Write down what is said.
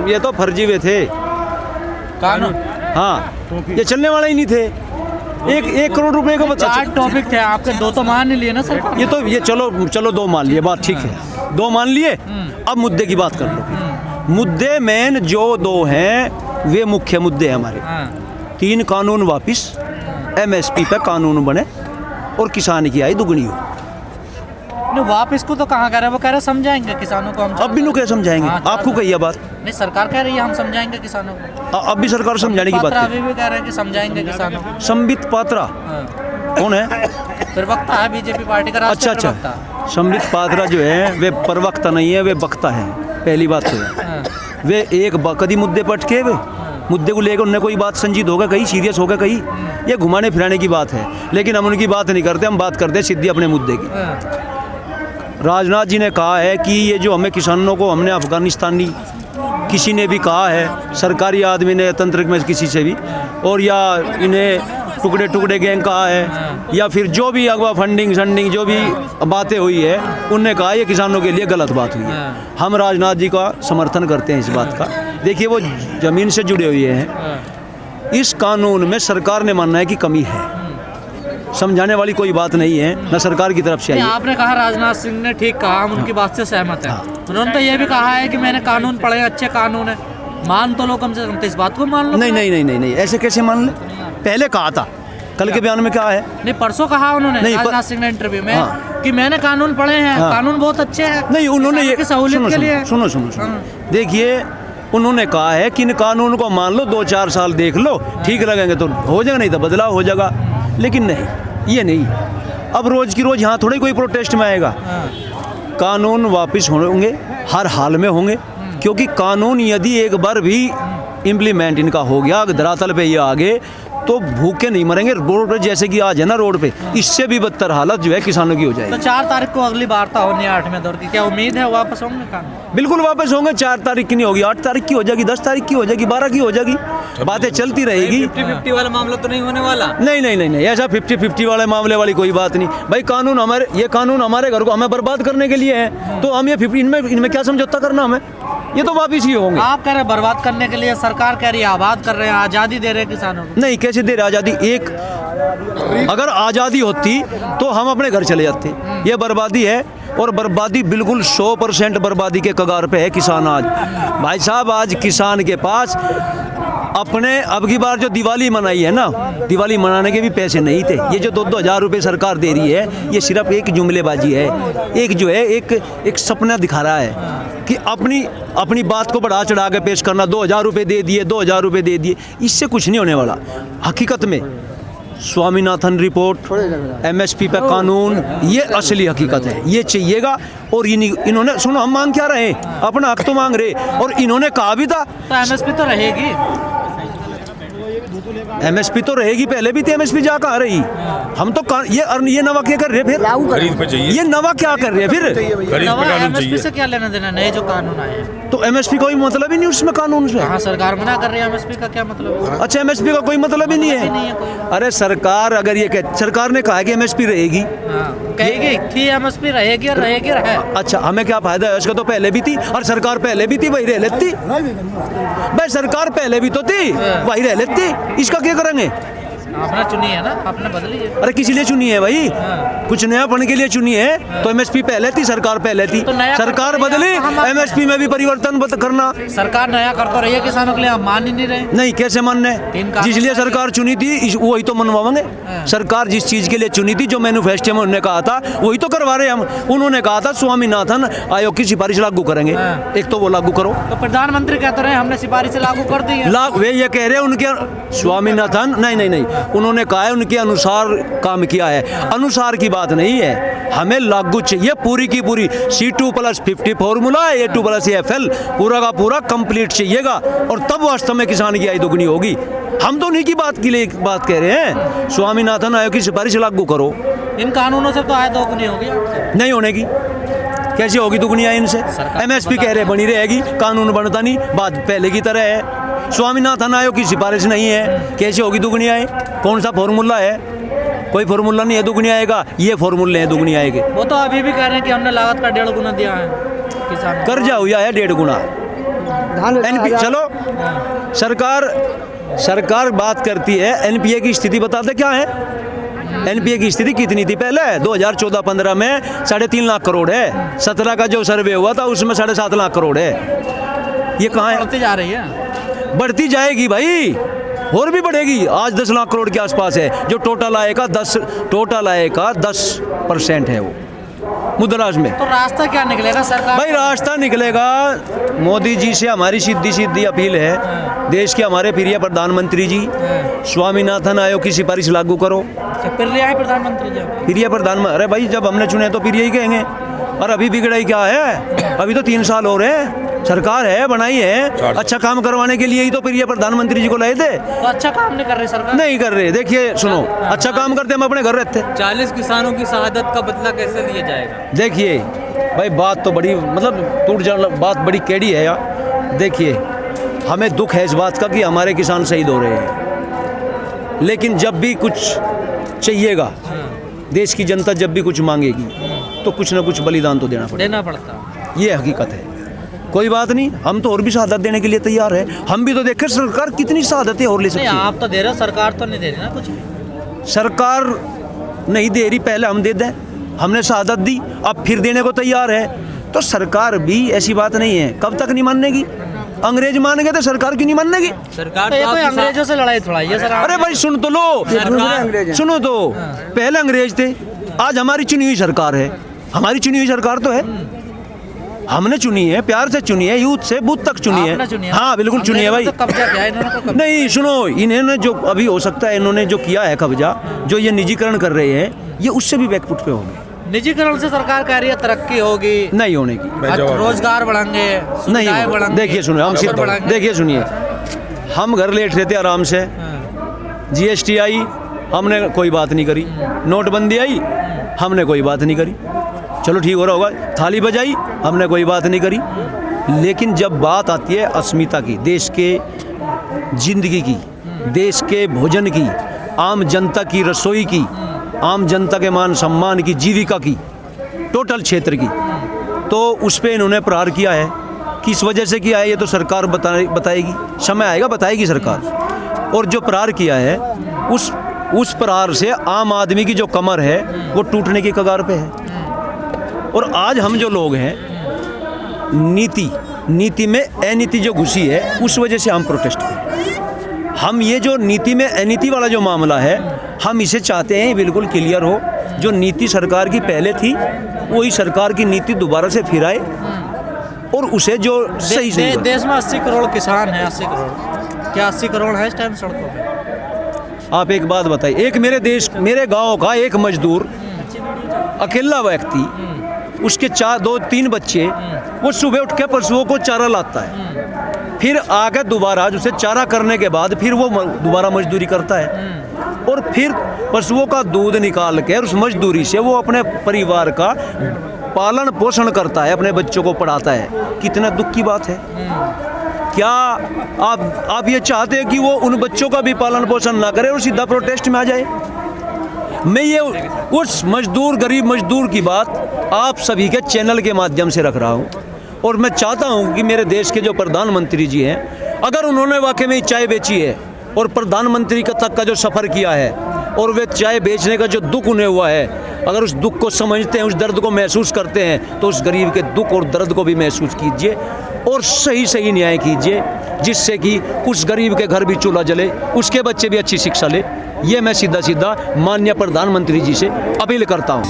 ये तो फर्जी वे थे कानून। हाँ, ये चलने वाला ही नहीं थे। एक करोड़ रुपए का बता। 4 टॉपिक थे आपके, 2 तो मान ही लिए ना सर। ये चलो 2 मान लिए, बात ठीक है, 2 मान लिए। अब मुद्दे की बात कर लो। मुद्दे मेन जो 2 हैं वे मुख्य मुद्दे हैं हमारे। 3 कानून वापिस, MSP पे कानून बने और किसान की आय दुगनी हो। वापिस को तो कहाँ कह रहे हैं, वो कह रहे समझाएंगे किसानों को हम। अब भी क्या समझाएंगे? आपको कही है बात? नहीं, सरकार कह रही है हम समझाएंगे किसानों को। अब भी सरकार समझाने की बात है। अभी भी कह रहे हैं कि समझाएंगे किसानों को। संबित पात्रा कौन है? प्रवक्ता है बीजेपी पार्टी का। अच्छा, संबित पात्रा जो है वे प्रवक्ता नहीं है, वे वक्ता है। पहली बात तो है वे एक कदी मुद्दे पर अटके वे मुद्दे को लेकर उन्हें कोई बात संजीत होगा कहीं, सीरियस होगा कहीं, ये घुमाने फिराने की बात है। लेकिन हम उनकी बात नहीं करते, हम बात करते सीधी अपने मुद्दे की। राजनाथ जी ने कहा है कि ये जो हमें किसानों को हमने अफगानिस्तानी किसी ने भी कहा है, सरकारी आदमी ने, तंत्र में किसी से भी, और या इन्हें टुकड़े टुकड़े गैंग कहा है, या फिर जो भी अगवा फंडिंग जो भी बातें हुई है, उनने कहा ये किसानों के लिए गलत बात हुई है। हम राजनाथ जी का समर्थन करते हैं इस बात का। देखिए वो ज़मीन से जुड़े हुए हैं। इस कानून में सरकार ने मानना है कि कमी है, समझाने वाली कोई बात नहीं है, न सरकार की तरफ से आई। आपने कहा राजनाथ सिंह ने ठीक कहा, हम उनकी बात से सहमत हैं। उन्होंने तो ये भी कहा है कि मैंने कानून पढ़े, अच्छे कानून है, मान तो लो कम से कम, तो इस बात को मान लो। नहीं, ऐसे कैसे मान ले? पहले कहा था, कल के बयान में क्या है? नहीं, परसों कहा उन्होंने, राजनाथ सिंह ने इंटरव्यू में कि मैंने कानून पढ़े हैं, कानून बहुत अच्छे हैं। नहीं, उन्होंने ये सहूलियत के लिए सुनो, देखिए उन्होंने कहा है कि इन कानून को मान लो, 2-4 साल देख लो, ठीक लगेंगे तो हो जाएगा, नहीं तो बदलाव हो जाएगा। लेकिन नहीं, ये नहीं। अब रोज की रोज यहाँ थोड़ी कोई प्रोटेस्ट में आएगा। कानून वापस होंगे, हर हाल में होंगे, क्योंकि कानून यदि एक बार भी इम्प्लीमेंट इनका हो गया, धरातल पे ये आगे, तो भूखे नहीं मरेंगे रोड पे, जैसे कि आज है ना रोड पे, इससे भी बदतर हालत जो है किसानों की हो जाएगी। तो 4 तारीख को अगली वार्ता होनी है 8वें दौर की, क्या उम्मीद है वापस होंगे कानून? बिल्कुल वापस होंगे। 4 तारीख की नहीं होगी, 8 तारीख की हो जाएगी, 10 तारीख की हो जाएगी, 12 की हो जाएगी, बातें चलती रहेगी। 50-50 वाला मामला तो नहीं होने वाला? नहीं, ऐसा 50-50 वाले मामले वाली कोई बात नहीं भाई। कानून हमारे घर को हमें बर्बाद करने के लिए है, तो हम ये इनमें क्या समझौता करना हमें? ये तो वापिस ही होंगे। आप कह रहे हैं बर्बाद करने के लिए, सरकार कह रही है आबाद कर रहे हैं, आज़ादी दे रहे हैं किसानों को। नहीं, कैसे दे रहे आज़ादी? अगर आज़ादी होती तो हम अपने घर चले जाते। ये बर्बादी है, और बर्बादी बिल्कुल 100% बर्बादी के कगार पे है किसान आज। भाई साहब, आज किसान के पास अपने अब की बार जो दिवाली मनाई है ना, दिवाली मनाने के भी पैसे नहीं थे। ये जो 2-2 हज़ार रुपये सरकार दे रही है, ये सिर्फ एक जुमलेबाजी है। एक जो है एक सपना दिखा रहा है कि अपनी बात को बढ़ा चढ़ा के पेश करना। 2,000 रुपये दे दिए, 2,000 रुपये दे दिए, इससे कुछ नहीं होने वाला। हकीकत में स्वामीनाथन रिपोर्ट, MSP पे कानून, ये असली हकीकत है, ये चाहिएगा। और इन्होंने सुनो, हम मांग क्या रहे हैं? अपना हक तो मांग रहे, और इन्होंने कहा भी था तो MSP तो रहेगी। MSP तो रहेगी, पहले भी थी MSP, जा कहा रही। हम तो ये नवा क्या कर रहे फिर? खरीद पे चाहिए। ये नवा क्या कर रहे फिर? खरीद पे कानून MSP चाहिए। से क्या लेना देना? नए जो कानून आए तो MSP का कोई मतलब ही नहीं उसमें, कानून से। हाँ, सरकार मना कर रही है, MSP का क्या मतलब है? अच्छा, MSP का कोई मतलब ही नहीं है। अरे सरकार अगर ये सरकार ने कहा है कि MSP रहेगी, कहेगी थी MSP रहेगी और रहेगी रहे। अच्छा, हमें क्या फायदा है? उसका तो पहले भी थी, और सरकार पहले भी थी, वही रह लेती। भाई सरकार पहले भी तो थी, वही रह लेती, इसका क्या करेंगे? आपने चुनी है ना, आपने बदली है। अरे किस लिए चुनी है भाई? कुछ नयापन के लिए चुनी है। तो MSP पहले थी, सरकार पहले थी, तो सरकार बदली, MSP में भी परिवर्तन करना। सरकार नया करता रही है किसानों के लिए, हम मान ही नहीं रहे। नहीं, कैसे मानने? जिसलिए सरकार चुनी थी वही तो मनवाएंगे। सरकार जिस चीज के लिए चुनी थी, जो मैनिफेस्टो में उन्होंने कहा था, वही तो करवा रहे हम। उन्होंने कहा था स्वामीनाथन आयोग की सिफारिश लागू करेंगे, एक तो वो लागू करो। तो प्रधानमंत्री कहते रहे हमने सिफारिश लागू कर दी है। वे ये कह रहे हैं उनके स्वामीनाथन, नहीं, उन्होंने कहा है उनके अनुसार काम किया है। अनुसार की बात नहीं है, हमें लागू चाहिए पूरी की पूरी। C2+50 फॉर्मूला, A2+AFL पूरा का पूरा कंप्लीट चाहिएगा, और तब वास्तव में किसान की आय दुगनी होगी। हम तो उन्हीं की बात के लिए बात कह रहे हैं। स्वामीनाथन आयोग की सिफारिश लागू करो। इन कानूनों से तो आय दोगुनी होगी, नहीं होने की। कैसे होगी दुगनी आय इनसे? MSP कह रहे बनी रहेगी, कानून बनता नहीं, बात पहले की तरह है। स्वामीनाथन आयोग की सिफारिश नहीं है, कैसे होगी दुगनी आय? कौन सा फॉर्मूला है? कोई फॉर्मूला नहीं है दुगनी आएगा, ये फॉर्मूले हैं दुगनी आएगी। वो तो अभी भी कह रहे हैं कि हमने लागत का 1.5 गुना दिया है किसान। कर्जा हुआ है 1.5 गुना, एनपीए चलो सरकार बात करती है एनपीए की स्थिति बताते क्या है। एनपीए की स्थिति कितनी थी पहले 2014-15 में 3.5 लाख करोड़ है। 17 का जो सर्वे हुआ था उसमें 7.5 लाख करोड़ है। ये कहाँ है? बढ़ती जा रही है, बढ़ती जाएगी भाई, और भी बढ़ेगी। आज 10 लाख करोड़ के आसपास है। जो टोटल आय का 10% है वो मुद्राज में। तो रास्ता क्या निकलेगा सरकार? भाई रास्ता निकलेगा, मोदी जी से हमारी सीधी अपील है, देश के हमारे प्रिय प्रधानमंत्री जी स्वामीनाथन आयोग की सिफारिश लागू करो। फिर रहा है प्रधानमंत्री जी प्रिय प्रधानमंत्री, अरे भाई जब हमने चुने तो प्रिय ही कहेंगे। और अभी बिगड़ा ही क्या है, अभी तो 3 साल हो रहे हैं, सरकार है बनाई है, अच्छा काम करवाने के लिए ही तो प्रिय प्रधानमंत्री जी को लाए थे। तो अच्छा काम नहीं कर रहे सरकार? नहीं कर रहे। देखिए सुनो, अच्छा काम करते हम अपने घर रहते। 40 किसानों की शहादत का बदला कैसे लिया जाएगा? देखिए भाई बात तो बड़ी मतलब टूट जाना, बात बड़ी केड़ी है यार। देखिए हमें दुख है इस बात का कि हमारे किसान शहीद हो रहे हैं, लेकिन जब भी कुछ चाहिएगा, देश की जनता जब भी कुछ मांगेगी तो कुछ ना कुछ बलिदान तो देना पड़ता। ये हकीकत है। कोई बात नहीं, हम तो और भी शहादत देने के लिए तैयार है। हम भी तो देखें सरकार कितनी शहादतें और ले सकती है। आप तो दे रहे हो, सरकार तो नहीं दे रही ना कुछ भी। सरकार नहीं दे रही, पहले हम दे दें। हमने शहादत दी, अब फिर देने को तैयार है। तो सरकार भी ऐसी बात नहीं है, कब तक नहीं मानेगी। अंग्रेज मान गए तो सरकार क्यों नहीं मानेगी? सरकार तो ये कोई अंग्रेजों से लड़ाई थोड़ा है सर। अरे भाई सुन तो लो, सुनो तो, पहले अंग्रेज थे, आज हमारी चुनी हुई सरकार है। हमारी चुनी हुई सरकार तो है, हमने चुनी है, प्यार से चुनी है, यूथ से बूथ तक चुनी है। हाँ बिल्कुल चुनी है भाई। तो कब्जा किया इन्होंने? नहीं सुनो, इन्होंने जो अभी हो सकता है इन्होंने जो किया है कब्जा, जो ये निजीकरण कर रहे हैं, ये उससे भी बैकफुट पे होंगे। निजीकरण से सरकार कह रही है तरक्की होगी, नहीं होने की, रोजगार बढ़ेंगे, नहीं बढ़ेंगे। देखिए सुनिए, हम सीधे देखिए सुनिए, हम घर लेट रहे थे आराम से, जीएसटी आई हमने कोई बात नहीं करी, नोटबंदी आई हमने कोई बात नहीं करी, चलो ठीक हो रहा होगा, थाली बजाई हमने कोई बात नहीं करी। लेकिन जब बात आती है अस्मिता की, देश के जिंदगी की, देश के भोजन की, आम जनता की रसोई की, आम जनता के मान सम्मान की, जीविका की, टोटल क्षेत्र की, तो उस पर इन्होंने प्रहार किया है। किस वजह से किया है ये तो सरकार बताएगी, समय आएगा बताएगी सरकार। और जो प्रहार किया है उस प्रहार से आम आदमी की जो कमर है वो टूटने की कगार पे है। और आज हम जो लोग हैं, नीति में अनीति जो घुसी है उस वजह से हम प्रोटेस्ट करें। हम ये जो नीति में अनीति वाला जो मामला है, हम इसे चाहते हैं बिल्कुल क्लियर हो। जो नीति सरकार की पहले थी वही सरकार की नीति दोबारा से फिर आए और उसे जो सही देश में 80 करोड़ किसान हैं। 80 करोड़ क्या 80 करोड़ है इस टाइम सड़कों पे? आप एक बात बताइए, एक मेरे गांव का एक मजदूर, अकेला व्यक्ति, उसके 2-3 बच्चे, वो सुबह उठ के पशुओं को चारा लाता है, फिर आगे दोबारा उसे चारा करने के बाद फिर वो दोबारा मजदूरी करता है और फिर पशुओं का दूध निकाल के उस मजदूरी से वो अपने परिवार का पालन पोषण करता है, अपने बच्चों को पढ़ाता है। कितना दुख की बात है। क्या आप ये चाहते हैं कि वो उन बच्चों का भी पालन पोषण ना करे और सीधा प्रोटेस्ट में आ जाए? मैं ये उस मजदूर, गरीब मजदूर की बात आप सभी के चैनल के माध्यम से रख रहा हूँ और मैं चाहता हूँ कि मेरे देश के जो प्रधानमंत्री जी हैं, अगर उन्होंने वाकई में चाय बेची है और प्रधानमंत्री तक का जो सफ़र किया है और वे चाय बेचने का जो दुख उन्हें हुआ है, अगर उस दुख को समझते हैं, उस दर्द को महसूस करते हैं, तो उस गरीब के दुख और दर्द को भी महसूस कीजिए और सही न्याय कीजिए, जिससे कि उस गरीब के घर भी चूल्हा जले, उसके बच्चे भी अच्छी शिक्षा ले। ये मैं सीधा माननीय प्रधानमंत्री जी से अपील करता हूँ।